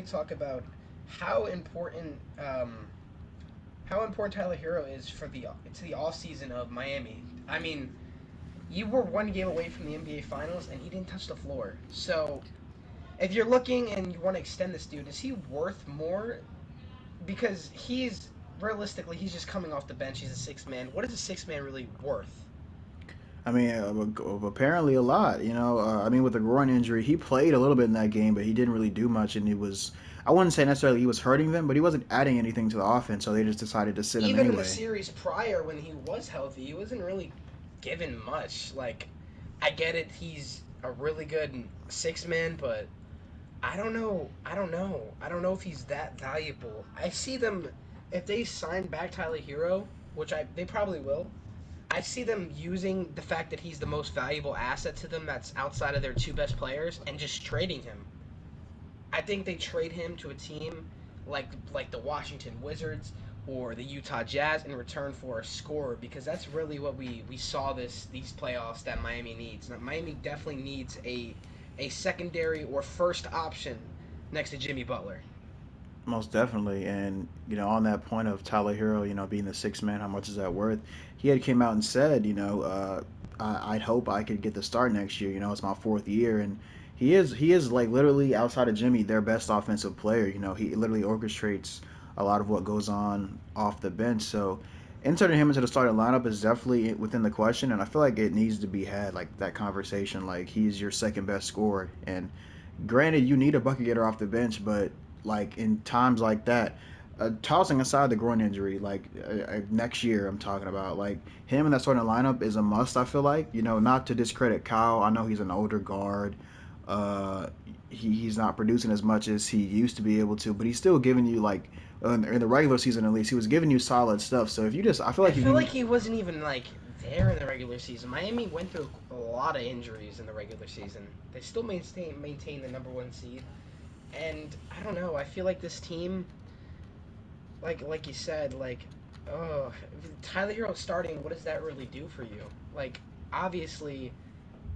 talk about how important how important Tyler Hero is for the to the off season of Miami. I mean, you were one game away from the NBA Finals, and he didn't touch the floor. So if you're looking and you want to extend this dude, is he worth more? Because he's realistically, he's just coming off the bench. He's a six man. What is a six man really worth? I mean, apparently a lot. I mean, with the groin injury, he played a little bit in that game, but he didn't really do much, and he was. I wouldn't say necessarily he was hurting them, but he wasn't adding anything to the offense, so they just decided to sit him Even in the anyway. series prior, when he was healthy, he wasn't really given much. Like, I get it, he's a really good six man, but I don't know. I don't know. I don't know if he's that valuable. I see them if they sign back Tyler Hero, which I they probably will. I see them using the fact that he's the most valuable asset to them that's outside of their two best players and just trading him. I think they trade him to a team like the Washington Wizards or the Utah Jazz in return for a scorer because that's really what we saw these playoffs that Miami needs. Now, Miami definitely needs a secondary or first option next to Jimmy Butler. Most definitely, and on that point of Tyler Hero, being the sixth man, how much is that worth? He had came out and said, I'd hope I could get the start next year. It's my fourth year, and he is like literally outside of Jimmy, their best offensive player. He literally orchestrates a lot of what goes on off the bench. So inserting him into the starting lineup is definitely within the question, and I feel like it needs to be had, like that conversation. Like he's your second best scorer, and granted, you need a bucket getter off the bench, but like in times like that, tossing aside the groin injury, like next year, I'm talking about like him in that starting lineup is a must. I feel like not to discredit Kyle. I know he's an older guard. Uh, he's not producing as much as he used to be able to, but he's still giving you like in the regular season at least, he was giving you solid stuff. So if you just, I feel I like if feel you like he wasn't even like there in the regular season. Miami went through a lot of injuries in the regular season. They still maintain the number one seed, and I don't know. I feel like this team like you said, oh, Tyler Hero starting, what does that really do for you? Like, obviously,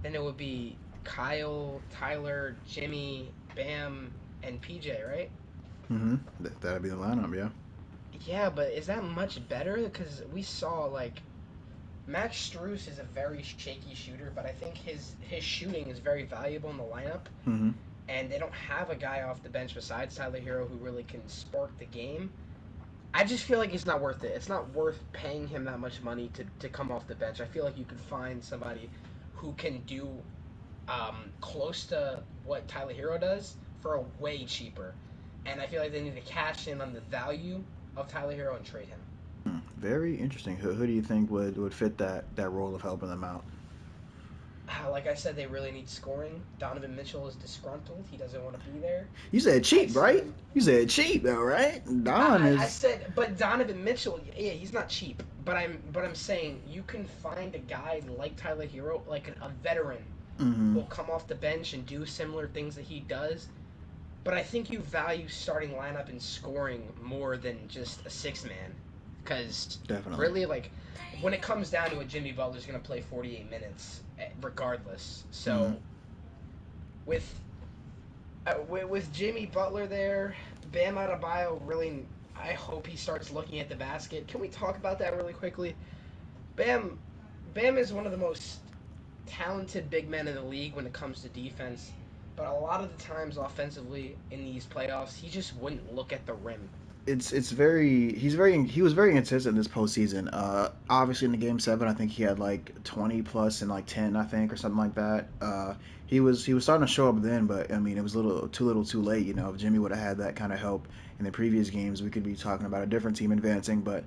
then it would be Kyle, Tyler, Jimmy, Bam, and PJ, right? that'd be the lineup, yeah. Yeah, but is that much better? Because we saw Max Struess is a very shaky shooter, but I think his shooting is very valuable in the lineup, hmm and they don't have a guy off the bench besides Tyler Hero who really can spark the game. I just feel like it's not worth it. It's not worth paying him that much money to come off the bench. I feel like you could find somebody who can do close to what Tyler Hero does for a way cheaper. And I feel like they need to cash in on the value of Tyler Hero and trade him. Very interesting. Who do you think would fit that role of helping them out? Like I said, they really need scoring. Donovan Mitchell is disgruntled. He doesn't want to be there. You said I cheap, see right? them. You said cheap, though, right? Don I is. said, but Donovan Mitchell, yeah, he's not cheap. But I'm saying you can find a guy like Tyler Hero, like a veteran, Mm-hmm. who'll come off the bench and do similar things that he does. But I think you value starting lineup and scoring more than just a six man, because Definitely. really, like when it comes down to it, Jimmy Butler's gonna play 48 minutes regardless. Mm-hmm. So with with Jimmy Butler there, Bam Adebayo really. I hope he starts looking at the basket. Can we talk about that really quickly? Bam, Bam is one of the most talented big men in the league when it comes to defense, but a lot of the times offensively in these playoffs, he just wouldn't look at the rim. It's very he was very consistent this postseason. Obviously in the game seven, I think he had like 20 plus and like 10, I think, or something like that. He was starting to show up then, but I mean it was little too late. If Jimmy would have had that kind of help in the previous games, we could be talking about a different team advancing. But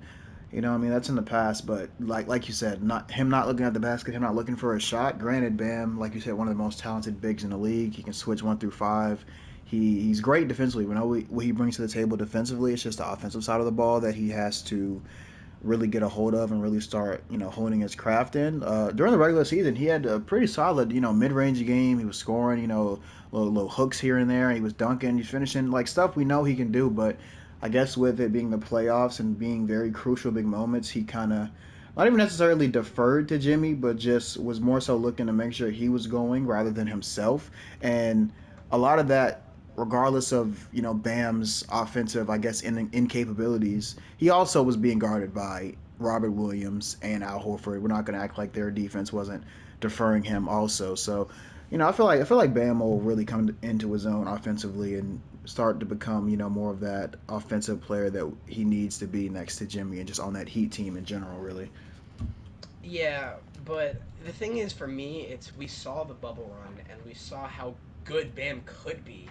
I mean that's in the past. But like you said, not looking at the basket, him not looking for a shot. Granted, Bam, like you said, one of the most talented bigs in the league. He can switch 1 through 5. He's great defensively. We know what he brings to the table defensively. It's just the offensive side of the ball that he has to really get a hold of and really start, honing his craft in. During the regular season, he had a pretty solid, mid-range game. He was scoring, little hooks here and there. He was dunking. He's finishing like stuff we know he can do. But I guess with it being the playoffs and being very crucial big moments, he kind of not even necessarily deferred to Jimmy, but just was more so looking to make sure he was going rather than himself. And a lot of that regardless of Bam's offensive, I guess, incapabilities, he also was being guarded by Robert Williams and Al Horford. We're not going to act like their defense wasn't deferring him also. So, I feel like Bam will really come into his own offensively and start to become more of that offensive player that he needs to be next to Jimmy and just on that Heat team in general. Really, Yeah, but the thing is, for me, it's we saw the bubble run and we saw how good Bam could be,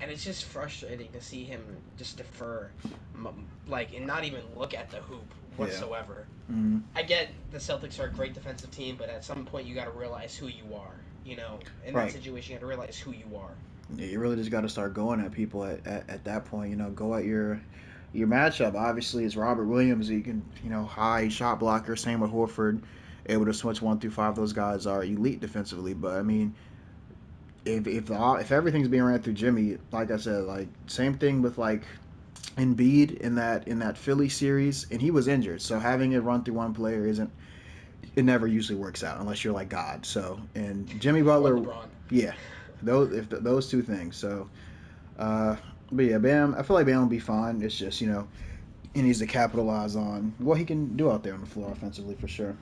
and it's just frustrating to see him just defer, like, and not even look at the hoop yeah. whatsoever. Mm-hmm. I get the Celtics are a great defensive team, but at some point you got to realize who you are. In that Right. situation, you got to realize who you are. Yeah, you really just got to start going at people at that point. Go at your matchup. Obviously, it's Robert Williams. You can high shot blocker. Same with Horford, able to switch 1 through 5. Those guys are elite defensively. But I mean, if everything's being ran through Jimmy, like I said, like same thing with like Embiid in that Philly series, and he was injured. So having it run through one player isn't it never usually works out unless you're like God. So and Jimmy Or Butler, LeBron. yeah, those two things. So, uh, but yeah, Bam, I feel like Bam will be fine. It's just he needs to capitalize on what he can do out there on the floor offensively for sure.